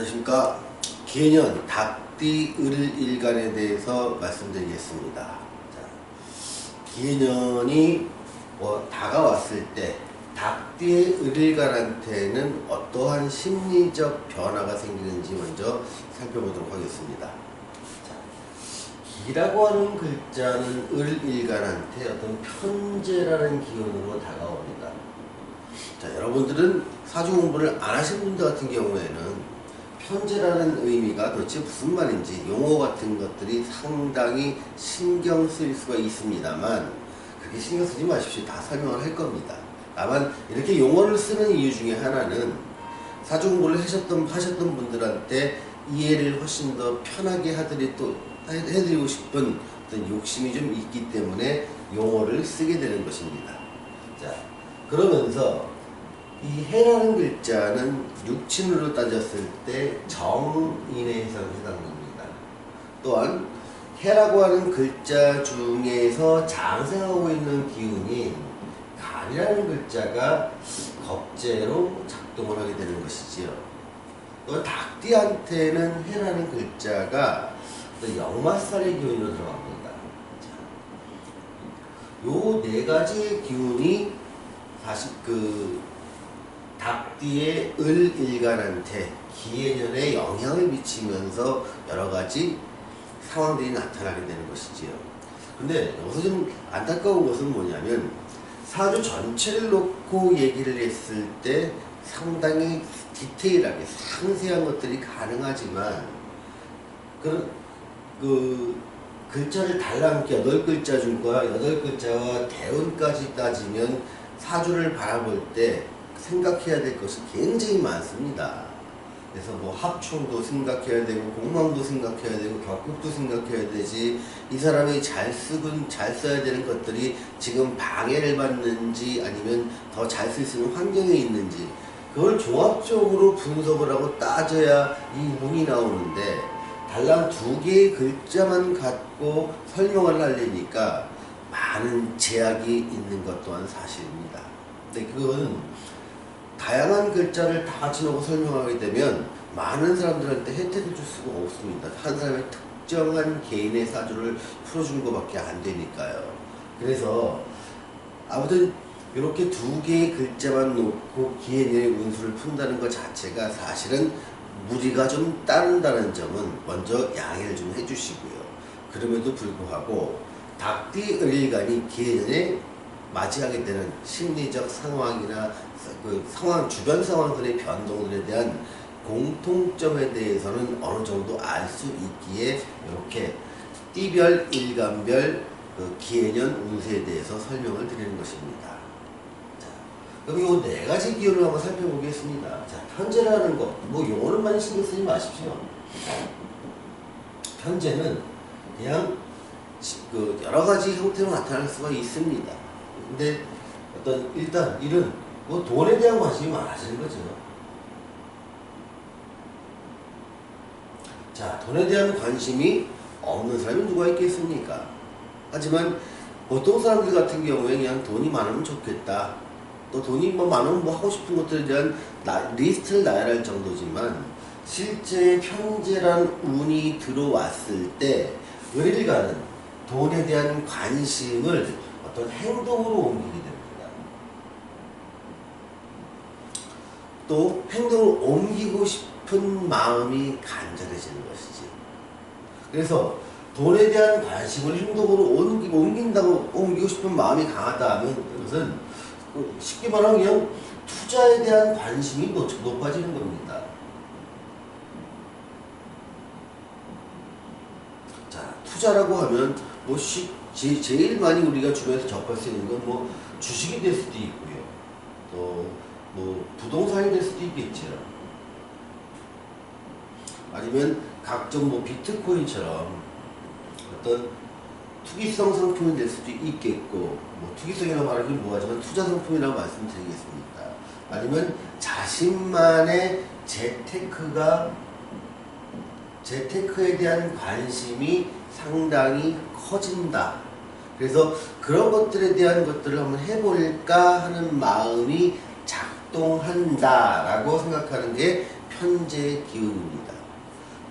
안녕하십니까. 기해년 닭띠 을일간에 대해서 말씀드리겠습니다. 자, 기해년이 다가왔을 때 닭띠의 을일간한테는 어떠한 심리적 변화가 생기는지 먼저 살펴보도록 하겠습니다. 자, 기라고 하는 글자는 을일간한테 어떤 편재라는 기운으로 다가옵니다. 자, 여러분들은 사주 공부를 안 하신 분들 같은 경우에는 편재라는 의미가 도대체 무슨 말인지 용어 같은 것들이 상당히 신경 쓰일 수가 있습니다만 그렇게 신경 쓰지 마십시오. 다 설명을 할 겁니다. 다만 이렇게 용어를 쓰는 이유 중에 하나는 사주 공부를 하셨던 분들한테 이해를 훨씬 더 편하게 해드리고 싶은 어떤 욕심이 좀 있기 때문에 용어를 쓰게 되는 것입니다. 자, 그러면서 이 해라는 글자는 육친으로 따졌을 때 정인의 해석에 해당됩니다. 또한 해라고 하는 글자 중에서 장생하고 있는 기운이 간이라는 글자가 겁재로 작동을 하게 되는 것이지요. 또 닭띠한테는 해라는 글자가 또 역마살의 기운으로 들어갑니다. 요 네 가지의 기운이 사실 닭띠의 을일간한테 기해년에 영향을 미치면서 여러가지 상황들이 나타나게 되는 것이지요. 근데 여기서 좀 안타까운 것은 뭐냐면 사주 전체를 놓고 얘기를 했을 때 상당히 디테일하게 상세한 것들이 가능하지만 글자를 달라붙게 8글자 중과 8글자와 대운까지 따지면 사주를 바라볼 때 생각해야 될 것이 굉장히 많습니다. 그래서 뭐 합충도 생각해야 되고 공망도 생각해야 되고 격국도 생각해야 되지, 이 사람이 잘 써야 되는 것들이 지금 방해를 받는지 아니면 더 잘 쓸 수 있는 환경에 있는지 그걸 종합적으로 분석을 하고 따져야 이 운이 나오는데 달랑 2개의 글자만 갖고 설명을 하려니까 많은 제약이 있는 것 또한 사실입니다. 근데 그건 다양한 글자를 다 같이 놓고 설명하게 되면 많은 사람들한테 혜택을 줄 수가 없습니다. 한 사람의 특정한 개인의 사주를 풀어주는 것밖에 안 되니까요. 그래서 아무튼 이렇게 2개의 글자만 놓고 기해년의 운수를 푼다는 것 자체가 사실은 무리가 좀 따른다는 점은 먼저 양해를 좀 해주시고요. 그럼에도 불구하고 닭띠 을일간이 기해년에 맞이하게 되는 심리적 상황이나 주변 상황들의 변동들에 대한 공통점에 대해서는 어느 정도 알 수 있기에 이렇게 띠별, 일간별 기해년 운세에 대해서 설명을 드리는 것입니다. 자, 그럼 이 4가지 기운을 한번 살펴보겠습니다. 자, 편재라는 것, 뭐 용어는 많이 신경 쓰지 마십시오. 편재는 그냥 여러 가지 형태로 나타날 수가 있습니다. 근데 일단 일은 뭐 돈에 대한 관심이 많아지는 거죠. 자, 돈에 대한 관심이 없는 사람이 누가 있겠습니까? 하지만 보통 사람들 같은 경우에 그냥 돈이 많으면 좋겠다, 또 돈이 많으면 뭐 하고 싶은 것들에 대한 리스트를 나열할 정도지만 실제 편재란 운이 들어왔을 때 을일간은 돈에 대한 관심을 어떤 행동으로 옮기게 됩니다. 또 행동을 옮기고 싶은 마음이 간절해지는 것이지. 그래서 돈에 대한 관심을 행동으로 옮기고 싶은 마음이 강하다 하면 그것은 쉽게 말하면 그냥 투자에 대한 관심이 높아지는 겁니다. 자, 투자라고 하면 뭐 제일 많이 우리가 주변에서 접할 수 있는 건 뭐 주식이 될 수도 있고요. 또 뭐 부동산이 될 수도 있겠죠. 아니면 각종 뭐 비트코인처럼 어떤 투기성 상품이 될 수도 있겠고, 뭐 투기성이라고 말하긴 뭐하지만 투자 상품이라고 말씀드리겠습니다. 아니면 자신만의 재테크에 대한 관심이 상당히 커진다. 그래서 그런 것들에 대한 것들을 한번 해볼까 하는 마음이 작동한다라고 생각하는 게 편재의 기운입니다.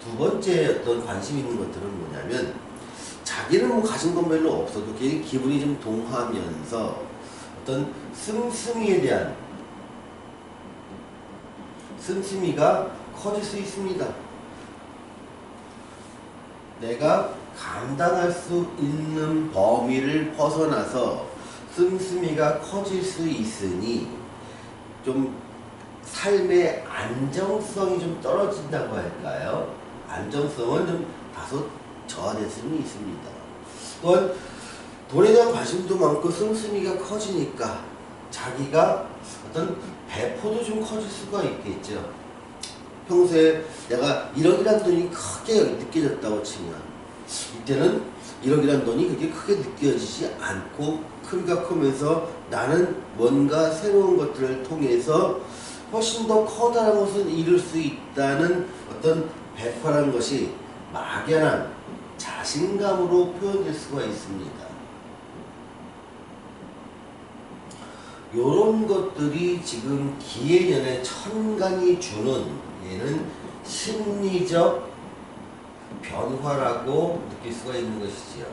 두 번째 어떤 관심 있는 것들은 뭐냐면 자기는 뭐 가진 건 별로 없어도 걔 기분이 좀 동하면서 어떤 씀씀이에 대한 씀씀이가 커질 수 있습니다. 내가 감당할 수 있는 범위를 벗어나서 씀씀이가 커질 수 있으니 좀 삶의 안정성이 좀 떨어진다고 할까요? 안정성은 좀 다소 저하될 수는 있습니다. 또한 돈에 대한 관심도 많고 씀씀이가 커지니까 자기가 어떤 배포도 좀 커질 수가 있겠죠. 평소에 내가 1억이라는 돈이 크게 느껴졌다고 치면 이때는 1억이라는 돈이 그렇게 크게 느껴지지 않고 크기가 크면서 나는 뭔가 새로운 것들을 통해서 훨씬 더 커다란 것을 이룰 수 있다는 어떤 배포라는 것이 막연한 자신감으로 표현될 수가 있습니다. 요런 것들이 지금 기해년의 천간이 주는 얘는 심리적 변화라고 느낄 수가 있는 것이지요.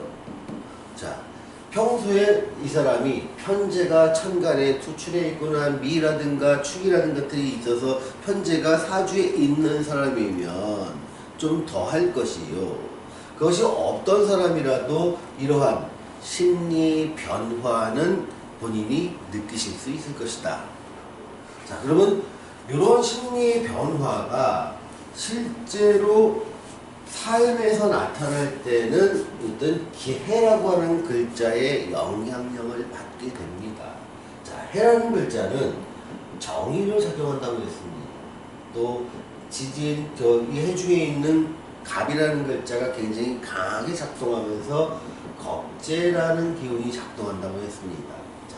자, 평소에 이 사람이 편재가 천간에 투출해 있거나 미라든가 축이라는 것들이 있어서 편재가 사주에 있는 사람이면 좀 더 할 것이요. 그것이 없던 사람이라도 이러한 심리 변화는 본인이 느끼실 수 있을 것이다. 자, 그러면 이런 심리의 변화가 실제로 삶에서 나타날 때는 일단 해라고 하는 글자의 영향력을 받게 됩니다. 자, 해라는 글자는 정의를 작용한다고 했습니다. 또 지진 이 해 중에 있는 갑이라는 글자가 굉장히 강하게 작동하면서 겁재라는 기운이 작동한다고 했습니다. 자,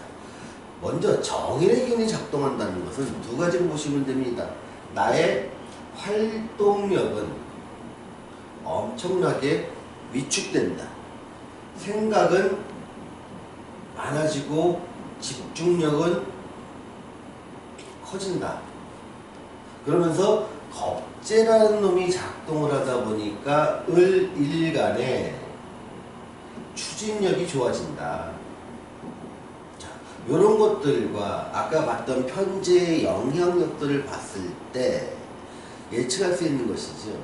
먼저 정인의 기운이 작동한다는 것은 두 가지로 보시면 됩니다. 나의 활동력은 엄청나게 위축된다. 생각은 많아지고 집중력은 커진다. 그러면서 겁재라는 놈이 작동을 하다 보니까 일간에 추진력이 좋아진다. 자, 이런 것들과 아까 봤던 편재의 영향력들을 봤을 때 예측할 수 있는 것이죠.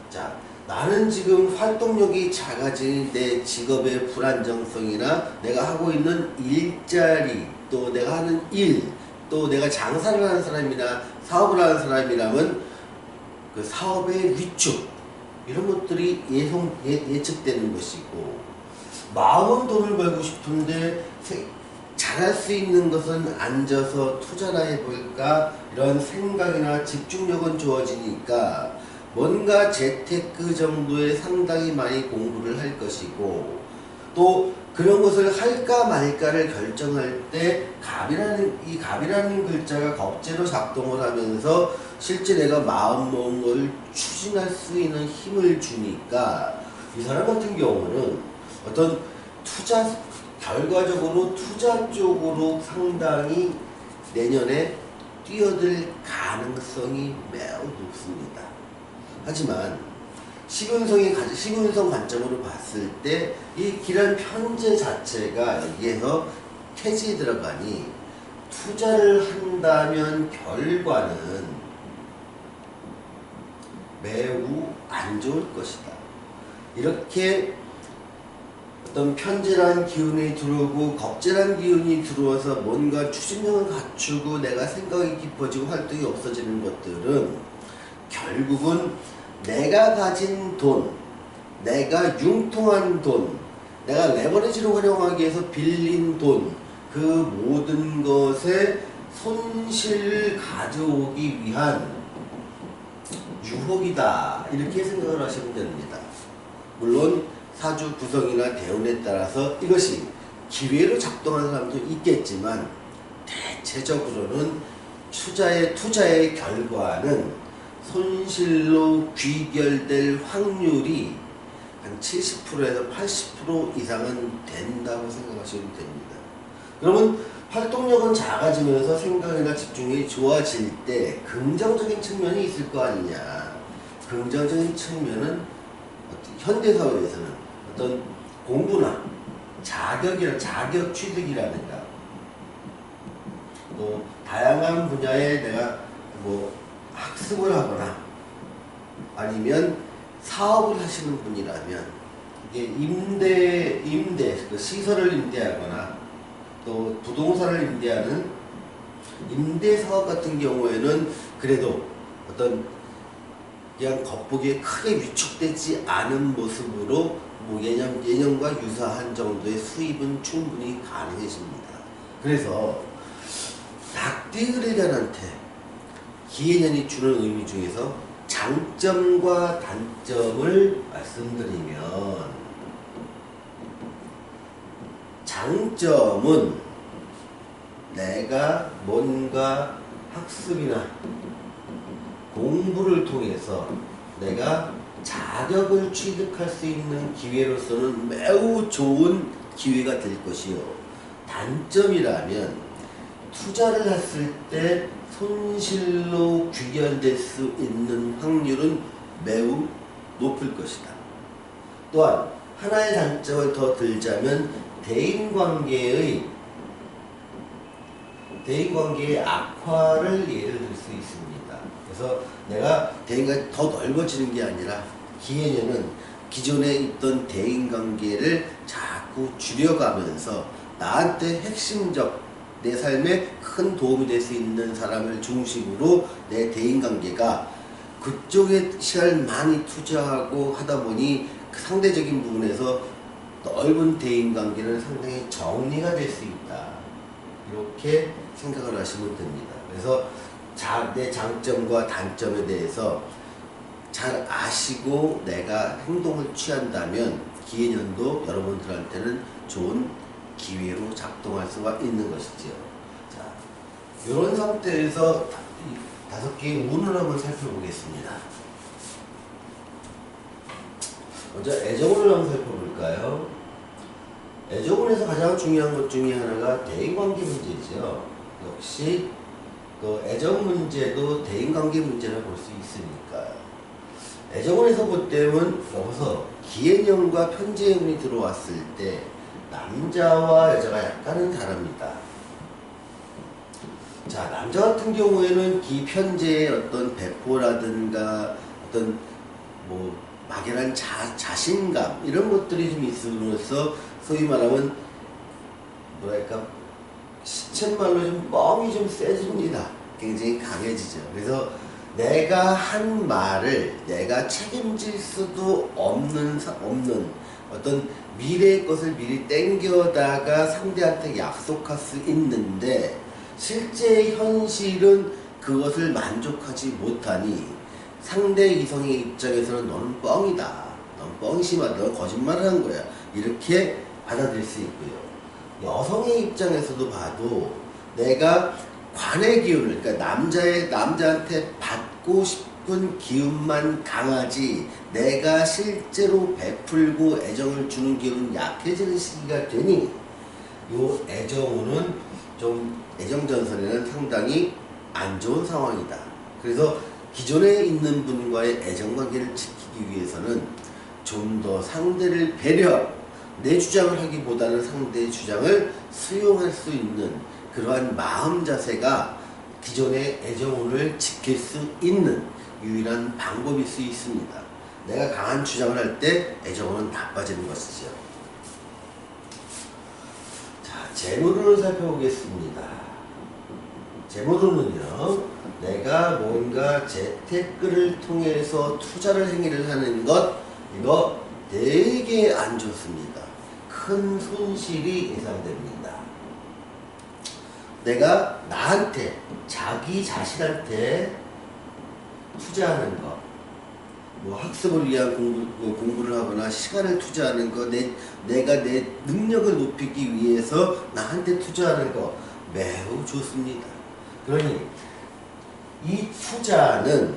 자, 나는 지금 활동력이 작아진 내 직업의 불안정성이나 내가 하고 있는 일자리, 또 내가 하는 일, 또 내가 장사를 하는 사람이나 사업을 하는 사람이라면 그 사업의 위축, 이런 것들이 예측되는 것이고, 마음은 돈을 벌고 싶은데 잘할 수 있는 것은 앉아서 투자나 해볼까, 이런 생각이나 집중력은 좋아지니까 뭔가 재테크 정도에 상당히 많이 공부를 할 것이고, 또 그런 것을 할까 말까를 결정할 때 갑이라는 글자가 겁재로 작동을 하면서 실제 내가 마음먹은 걸 추진할 수 있는 힘을 주니까 이 사람 같은 경우는 어떤 결과적으로 투자 쪽으로 상당히 내년에 뛰어들 가능성이 매우 높습니다. 하지만 시균성 관점으로 봤을 때 이 기란 편재 자체가 여기에서 태지에 들어가니 투자를 한다면 결과는 매우 안 좋을 것이다. 이렇게 어떤 편재라는 기운이 들어오고 겁재라는 기운이 들어와서 뭔가 추진력을 갖추고 내가 생각이 깊어지고 활동이 없어지는 것들은 결국은 내가 가진 돈, 내가 융통한 돈, 내가 레버리지를 활용하기 위해서 빌린 돈, 그 모든 것에 손실을 가져오기 위한 유혹이다, 이렇게 생각을 하시면 됩니다. 물론 사주 구성이나 대운에 따라서 이것이 기회로 작동하는 사람도 있겠지만 대체적으로는 투자의 결과는 손실로 귀결될 확률이 한 70%에서 80% 이상은 된다고 생각하시면 됩니다. 그러면 활동력은 작아지면서 생각이나 집중력이 좋아질 때 긍정적인 측면이 있을 거 아니냐. 긍정적인 측면은 현대사회에서는 어떤 공부나 자격 취득이라든가 또 다양한 분야에 내가 뭐 학습을 하거나 아니면 사업을 하시는 분이라면 이게 임대 그 시설을 임대하거나 또 부동산을 임대하는 임대사업 같은 경우에는 그래도 어떤 그냥 겉보기에 크게 위축되지 않은 모습으로 뭐 예년과 유사한 정도의 수입은 충분히 가능해집니다. 그래서 닭띠의견한테 기해년이 주는 의미 중에서 장점과 단점을 말씀드리면, 장점은 내가 뭔가 학습이나 공부를 통해서 내가 자격을 취득할 수 있는 기회로서는 매우 좋은 기회가 될 것이요. 단점이라면 투자를 했을 때 손실로 귀결될 수 있는 확률은 매우 높을 것이다. 또한 하나의 단점을 더 들자면 대인관계의 악화를 예를 들 수 있습니다. 그래서 내가 대인관계가 더 넓어지는 게 아니라 기해년은 기존에 있던 대인관계를 자꾸 줄여가면서 나한테 핵심적 내 삶에 큰 도움이 될 수 있는 사람을 중심으로 내 대인관계가 그쪽에 시간을 많이 투자하고 하다 보니 그 상대적인 부분에서 넓은 대인관계는 상당히 정리가 될 수 있다. 이렇게 생각을 하시면 됩니다. 그래서 내 장점과 단점에 대해서 잘 아시고 내가 행동을 취한다면 기해년도 여러분들한테는 좋은 기회로 작동할 수가 있는 것이지요. 자, 이런 상태에서 5개의 운을 한번 살펴보겠습니다. 먼저 애정운을 한번 살펴볼까요? 애정운에서 가장 중요한 것 중에 하나가 대인관계 문제죠. 역시 그 애정 문제도 대인관계 문제라 볼 수 있으니까. 애정운에서 볼 때는 여기서 기해년과 편재의 운이 들어왔을 때 남자와 여자가 약간은 다릅니다. 자, 남자 같은 경우에는 기편재의 어떤 배포라든가 어떤 뭐 막연한 자신감 이런 것들이 좀 있음으로써 소위 말하면 뭐랄까 시쳇말로 좀 뻥이 좀 세집니다. 굉장히 강해지죠. 그래서 내가 한 말을 내가 책임질 수도 없는 어떤 미래의 것을 미리 땡겨다가 상대한테 약속할 수 있는데 실제 현실은 그것을 만족하지 못하니 상대 이성의 입장에서는 너는 뻥이다. 넌 뻥심하다. 넌 거짓말을 한 거야. 이렇게 받아들일 수 있고요. 여성의 입장에서도 봐도 내가 관의 기운을, 그러니까 남자한테 받고 싶은 기운만 강하지 내가 실제로 베풀고 애정을 주는 기운은 약해지는 시기가 되니 요 애정운은 좀 애정전선에는 상당히 안 좋은 상황이다. 그래서 기존에 있는 분과의 애정관계를 지키기 위해서는 좀 더 상대를 배려, 내 주장을 하기보다는 상대의 주장을 수용할 수 있는 그러한 마음 자세가 기존의 애정운을 지킬 수 있는 유일한 방법일 수 있습니다. 내가 강한 주장을 할 때 애정운은 나빠지는 것이죠. 자, 재물운을 살펴보겠습니다. 재물운은요, 내가 뭔가 재테크를 통해서 투자를 행위를 하는 것, 이거 되게 안 좋습니다. 큰 손실이 예상됩니다. 내가 나한테, 자기 자신한테 투자하는 것, 뭐 학습을 위한 공부를 하거나 시간을 투자하는 것, 내가 내 능력을 높이기 위해서 나한테 투자하는 것 매우 좋습니다. 그러니 이 투자는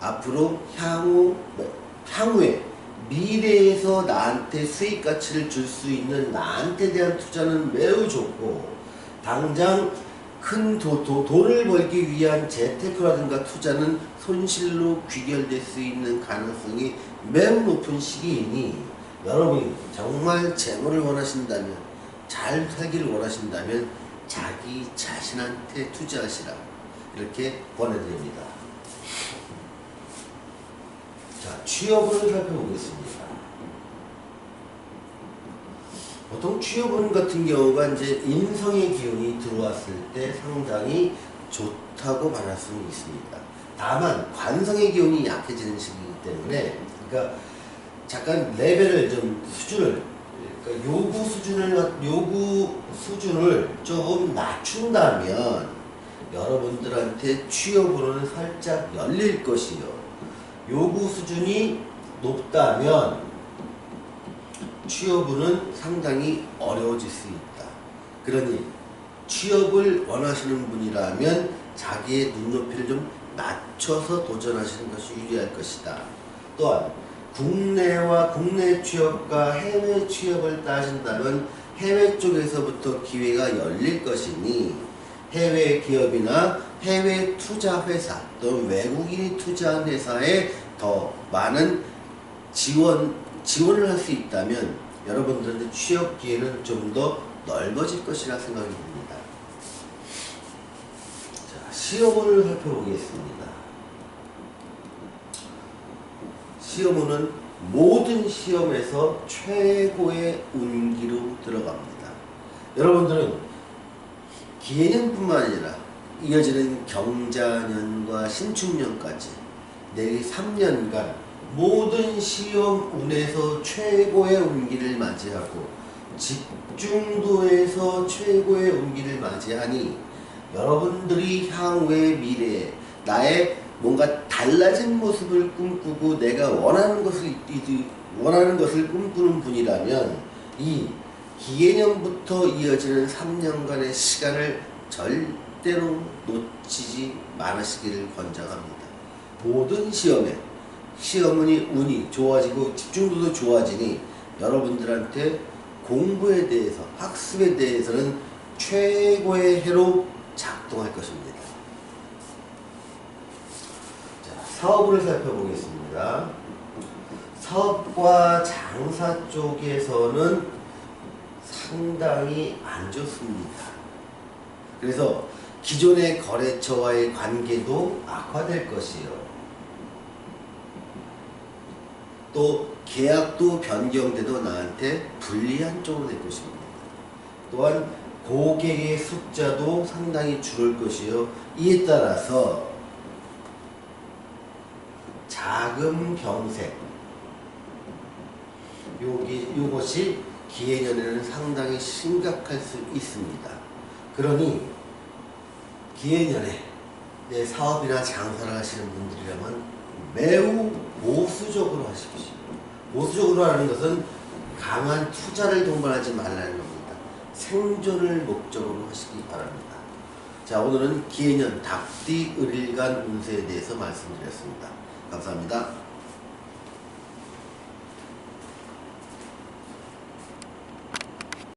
앞으로 향후에 미래에서 나한테 수익 가치를 줄 수 있는 나한테 대한 투자는 매우 좋고, 당장 큰 돈을 벌기 위한 재테크라든가 투자는 손실로 귀결될 수 있는 가능성이 매우 높은 시기이니, 여러분이 정말 재물을 원하신다면, 잘 살기를 원하신다면 자기 자신한테 투자하시라, 이렇게 권해드립니다. 자, 취업운을 살펴보겠습니다. 보통 취업운 같은 경우가 이제 인성의 기운이 들어왔을 때 상당히 좋다고 말할 수는 있습니다. 다만 관성의 기운이 약해지는 시기이기 때문에, 그러니까 잠깐 레벨을 좀 수준을, 그러니까 요구 수준을 조금 낮춘다면 여러분들한테 취업운은 살짝 열릴 것이요, 요구 수준이 높다면 취업운은 상당히 어려워질 수 있다. 그러니 취업을 원하시는 분이라면 자기의 눈높이를 좀 낮춰서 도전하시는 것이 유리할 것이다. 또한 국내 취업과 해외 취업을 따진다면 해외 쪽에서부터 기회가 열릴 것이니, 해외 기업이나 해외 투자 회사 또는 외국인이 투자한 회사에 더 많은 지원을 할 수 있다면 여러분들의 취업 기회는 좀 더 넓어질 것이라 생각이 듭니다. 자, 시험운을 살펴보겠습니다. 시험운은 모든 시험에서 최고의 운기로 들어갑니다. 여러분들은 기해년뿐만 아니라 이어지는 경자년과 신축년까지 내일 3년간 모든 시험운에서 최고의 운기를 맞이하고 집중도에서 최고의 운기를 맞이하니, 여러분들이 향후의 미래에 나의 뭔가 달라진 모습을 꿈꾸고 내가 원하는 것을 꿈꾸는 분이라면 이 기해년부터 이어지는 3년간의 시간을 절대로 놓치지 말으시기를 권장합니다. 모든 시험운이 운이 좋아지고 집중도도 좋아지니 여러분들한테 공부에 대해서, 학습에 대해서는 최고의 해로 작동할 것입니다. 자, 사업을 살펴보겠습니다. 사업과 장사 쪽에서는 상당히 안 좋습니다. 그래서 기존의 거래처와의 관계도 악화될 것이요, 또 계약도 변경돼도 나한테 불리한 쪽으로 될 것입니다. 또한 고객의 숫자도 상당히 줄을 것이요, 이에 따라서 자금 경색, 요것이 기해년에는 상당히 심각할 수 있습니다. 그러니 기해년에 내 사업이나 장사를 하시는 분들이라면 매우 보수적으로 하십시오. 보수적으로 하는 것은 강한 투자를 동반하지 말라는 겁니다. 생존을 목적으로 하시기 바랍니다. 자, 오늘은 기해년 닭띠 을일간 운세에 대해서 말씀드렸습니다. 감사합니다.